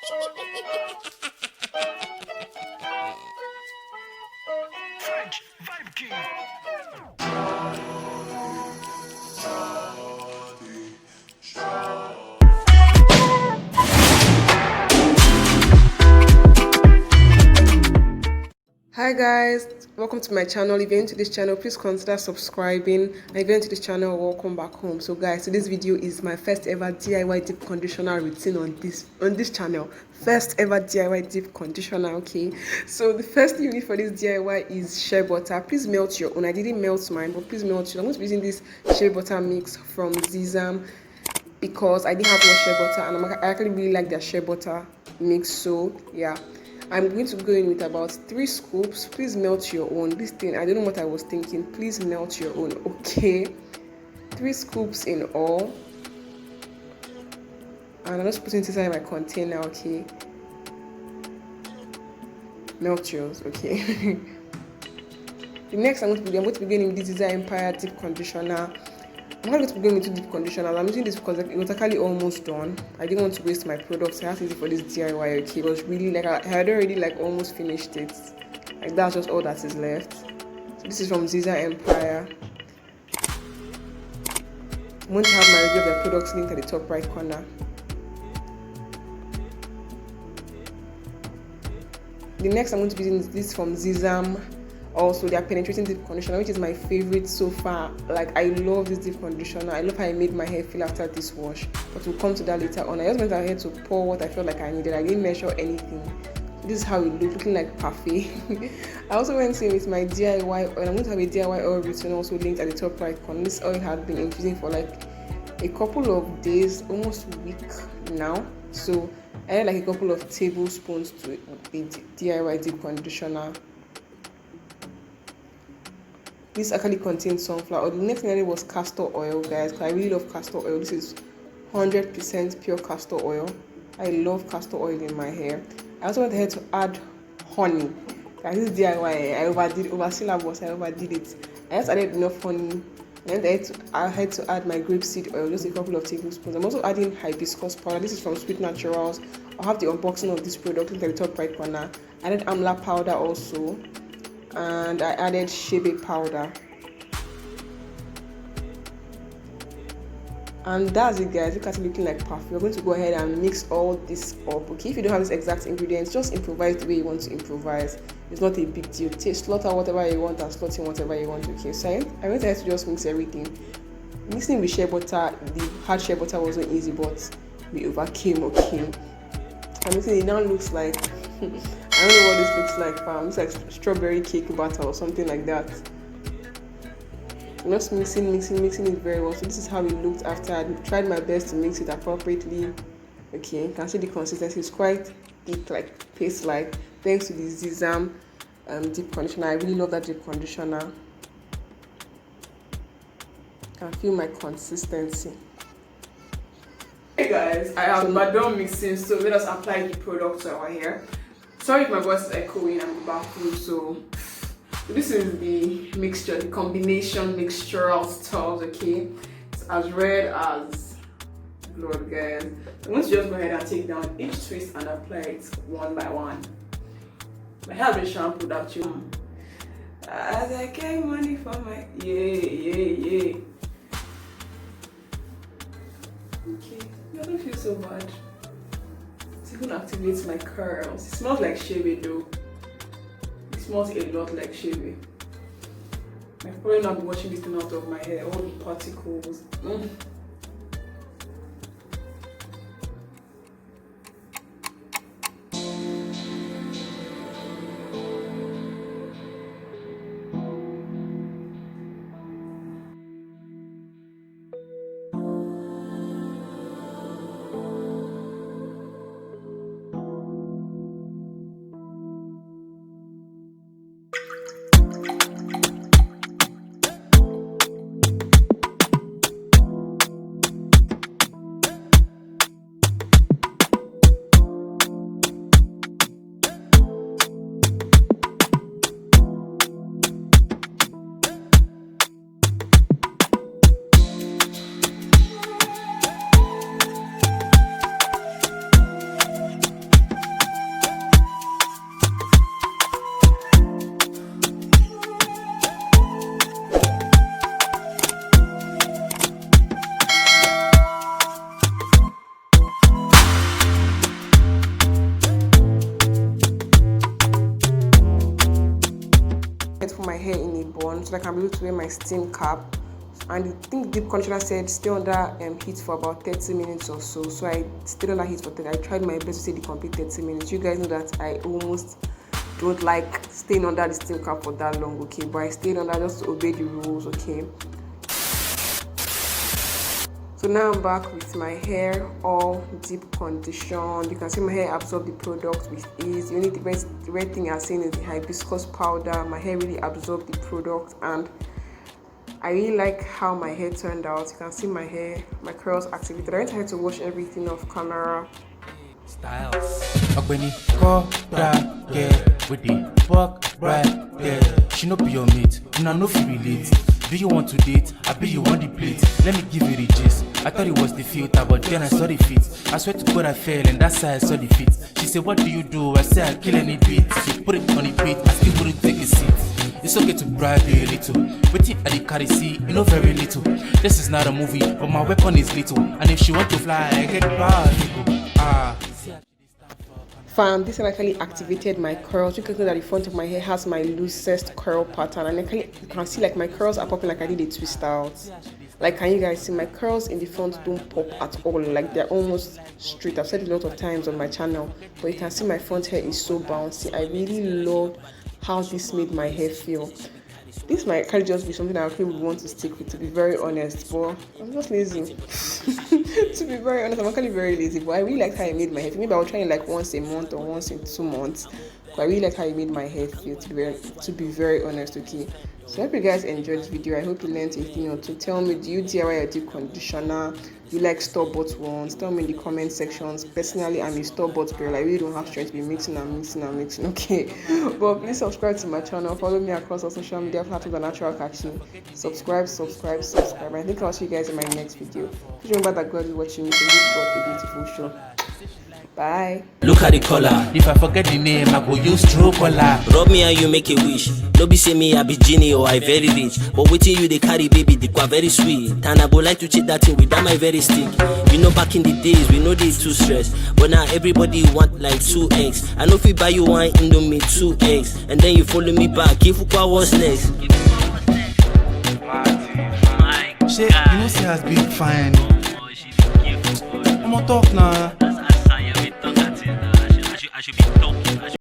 French Vibe King. Hi guys, welcome to my channel. If you're into this channel, please consider subscribing. And if you're into this channel, welcome back home. So guys, this video is my first ever DIY deep conditioner routine on this channel. First ever DIY deep conditioner, okay? So the first thing you need for this DIY is shea butter. Please melt your own. I didn't melt mine, but please melt your. I'm going to be using this shea butter mix from Zizam because I didn't have much shea butter, and I actually really like their shea butter mix. So yeah, I'm going to go in with about 3 scoops. Please melt your own. This thing, I don't know what I was thinking. Please melt your own, okay? 3 scoops in all, and I'm just putting it inside my container, okay? Melt yours, okay? The next I'm going to be going with this Desire Empire deep conditioner. I'm not going to be going into deep conditioner. I'm using this because it was actually almost done. I didn't want to waste my products. I had to use it for this DIY, okay? It was really like I had already like almost finished it. Like that's just all that is left. So this is from Desire Empire. I'm going to have my review of the products linked at the top right corner. The next I'm going to be using this from Zizam. Also, they are penetrating deep conditioner, which is my favorite so far. Like, I love this deep conditioner. I love how it made my hair feel after this wash. But we'll come to that later on. I just went ahead to pour what I felt like I needed. I didn't measure anything. This is how it looked, looking like parfait. I also went in with my DIY oil. I'm going to have a DIY oil routine also linked at the top right corner. This oil had been infusing for like a couple of days, almost a week now. So I added like a couple of tablespoons to the DIY deep conditioner. This actually contains sunflower oil. The next thing I did was castor oil, guys, because I really love castor oil. This is 100% pure castor oil. I love castor oil in my hair. I also went ahead to add honey. Guys, this is DIY. I overdid it. I just added enough honey. And I had to add my grapeseed oil, just a couple of tablespoons. I'm also adding hibiscus powder. This is from Sweet Naturals. I'll have the unboxing of this product in the top right corner. I added amla powder also. And I added shea powder, and that's it, guys. Look at it looking like perfect. We're going to go ahead and mix all this up, okay? If you don't have these exact ingredients, just improvise the way you want to improvise. It's not a big deal. Slot out whatever you want and slot in whatever you want, okay? So I went ahead to just mix everything. Mixing with shea butter, the hard shea butter wasn't easy, but we overcame, okay? And mixing it now looks like I don't know what this looks like, fam. It's like strawberry cake batter or something like that. I'm just mixing it very well. So this is how it looked after I tried my best to mix it appropriately. Okay, you can see the consistency is quite thick, like paste-like. Thanks to the Zizam deep conditioner. I really love that deep conditioner. You can feel my consistency. Hey guys, I am done mixing, so let us apply the product to our hair. Sorry if my voice is echoing, I'm in the bathroom. So this is the mixture, the combination mixtural stuff, okay? It's as red as blood, guys. I'm going to just go ahead and take down each twist and apply it one by one. My hair has been shampooed actually. As I get money for my yeah. Okay, I don't feel so bad. It even activates my curls. It smells like shea though. It smells a lot like shea. I've probably not been washing this thing out of my hair, all the particles. on so that I can be able to wear my steam cap. And I think the deep conditioner said stay under heat for about 30 minutes or so. So I stayed under heat for 30. I tried my best to stay the complete 30 minutes. You guys know that I almost don't like staying under the steam cap for that long, okay? But I stayed under just to obey the rules, okay? So now I'm back with my hair all deep conditioned. You can see my hair absorb the product with ease. The only the red thing I'm seeing is the hibiscus powder. My hair really absorbed the product, and I really like how my hair turned out. You can see my hair, my curls activated. I went ahead to wash everything off camera. Styles. With the fuck right there. She no be your mate. You know no feel relate. Do you want to date? I bet you want the plate. Let me give you the gist. I thought it was the filter, but then I saw the fit. I swear to God I fell, and that's how I saw the fit. She said, what do you do? I said, I kill any beat. She put it on the beat, I still wouldn't take a seat. It's okay to bribe you a little. Waiting at the carry see, you know very little. This is not a movie, but my weapon is little. And if she want to fly, I get power. Fam, this actually activated my curls. You can see that the front of my hair has my loosest curl pattern, and you can see like my curls are popping like I did a twist out. Like, can you guys see my curls in the front don't pop at all? Like, they're almost straight. I've said it a lot of times on my channel, but you can see my front hair is so bouncy. I really love how this made my hair feel. This might actually just be something I actually would want to stick with, to be very honest, but I'm just lazy. To be very honest, I'm actually very lazy, but I really liked how it made my hair feel. Maybe I'll try it like once a month or once in 2 months, but I really like how it made my hair feel, to be very honest, okay? So I hope you guys enjoyed this video. I hope you learned a thing or two. Tell me, do you DIY your deep conditioner? Do you like store-bought ones? Tell me in the comment sections. Personally, I'm a store-bought girl. I really don't have strength to be mixing, okay? But please subscribe to my channel. Follow me across all social media platforms and natural Ukachi. Subscribe. I think I'll see you guys in my next video. Please remember that God is watching you, so give God a beautiful show. Bye. Look at the color. If I forget the name, I go use true color. Rub me and you make a wish. No be say me I be genie or I very rich. But waiting you they carry baby, they quite very sweet. And I go like to cheat that thing with that my very stick. We know back in the days, we know they too stressed. But now everybody want like 2 eggs. I know if we buy you one Indomie 2 eggs. And then you follow me back, if what was next? Shit, you know she has been fine. I'm gonna talk now. I should be talking.